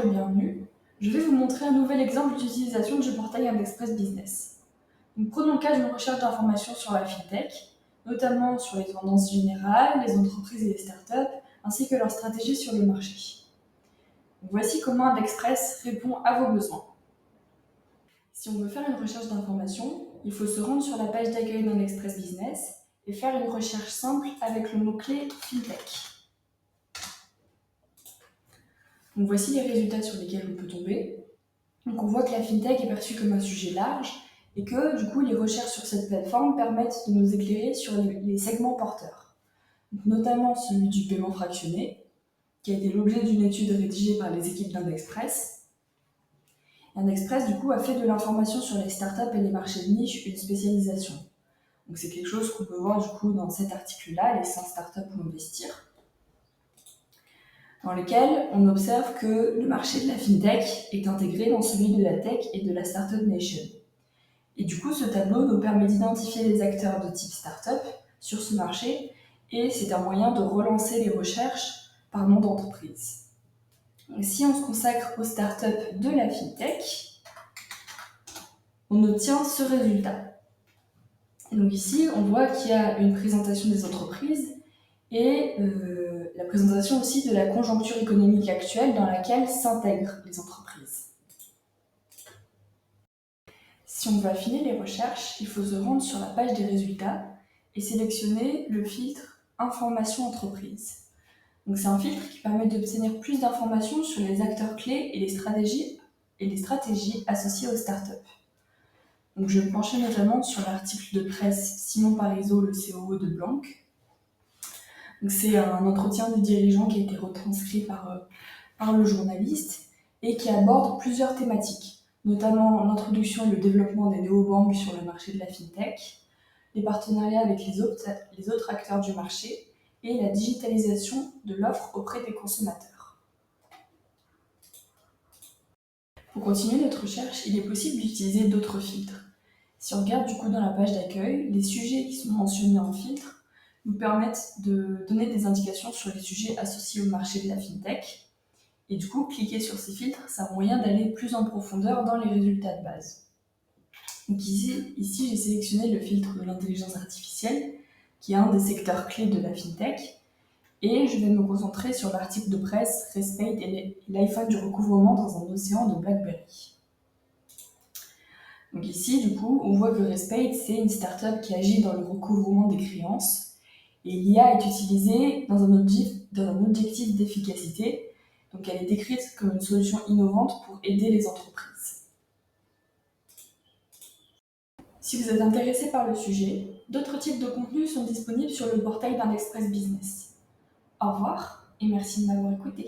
Bonjour et bienvenue. Je vais vous montrer un nouvel exemple d'utilisation du portail Indexpress Business. Donc, prenons le cas d'une recherche d'informations sur la FinTech, notamment sur les tendances générales, les entreprises et les startups, ainsi que leur stratégie sur le marché. Donc, voici comment Indexpress répond à vos besoins. Si on veut faire une recherche d'informations, il faut se rendre sur la page d'accueil d'Indexpress Business et faire une recherche simple avec le mot-clé FinTech. Donc voici les résultats sur lesquels on peut tomber. Donc on voit que la FinTech est perçue comme un sujet large et que du coup les recherches sur cette plateforme permettent de nous éclairer sur les segments porteurs. Donc, notamment celui du paiement fractionné, qui a été l'objet d'une étude rédigée par les équipes d'Indexpress. Indexpress du coup a fait de l'information sur les startups et les marchés de niche une spécialisation. Donc c'est quelque chose qu'on peut voir du coup dans cet article-là, les 100 startups où investir, dans lequel on observe que le marché de la FinTech est intégré dans celui de la Tech et de la Startup Nation. Et du coup, ce tableau nous permet d'identifier les acteurs de type startup sur ce marché et c'est un moyen de relancer les recherches par nom d'entreprise. Si on se consacre aux startups de la FinTech, on obtient ce résultat. Donc ici, on voit qu'il y a une présentation des entreprises et la présentation aussi de la conjoncture économique actuelle dans laquelle s'intègrent les entreprises. Si on veut affiner les recherches, il faut se rendre sur la page des résultats et sélectionner le filtre Information entreprise. Donc c'est un filtre qui permet d'obtenir plus d'informations sur les acteurs clés et les stratégies associées aux startups. Donc je vais me pencher notamment sur l'article de presse Simon Parisot, le COO de Blanc. C'est un entretien du dirigeant qui a été retranscrit par le journaliste et qui aborde plusieurs thématiques, notamment l'introduction et le développement des néobanques sur le marché de la FinTech, les partenariats avec les autres acteurs du marché et la digitalisation de l'offre auprès des consommateurs. Pour continuer notre recherche, il est possible d'utiliser d'autres filtres. Si on regarde du coup dans la page d'accueil, les sujets qui sont mentionnés en filtre nous permettent de donner des indications sur les sujets associés au marché de la FinTech. Et du coup, cliquer sur ces filtres, c'est un moyen d'aller plus en profondeur dans les résultats de base. Donc ici, j'ai sélectionné le filtre de l'intelligence artificielle, qui est un des secteurs clés de la FinTech. Et je vais me concentrer sur l'article de presse Respate et l'iPhone du recouvrement dans un océan de BlackBerry. Donc ici, du coup, on voit que Respate, c'est une startup qui agit dans le recouvrement des créances. Et l'IA est utilisée dans un objectif d'efficacité. Donc elle est décrite comme une solution innovante pour aider les entreprises. Si vous êtes intéressé par le sujet, d'autres types de contenus sont disponibles sur le portail d'Indexpress Business. Au revoir et merci de m'avoir écouté.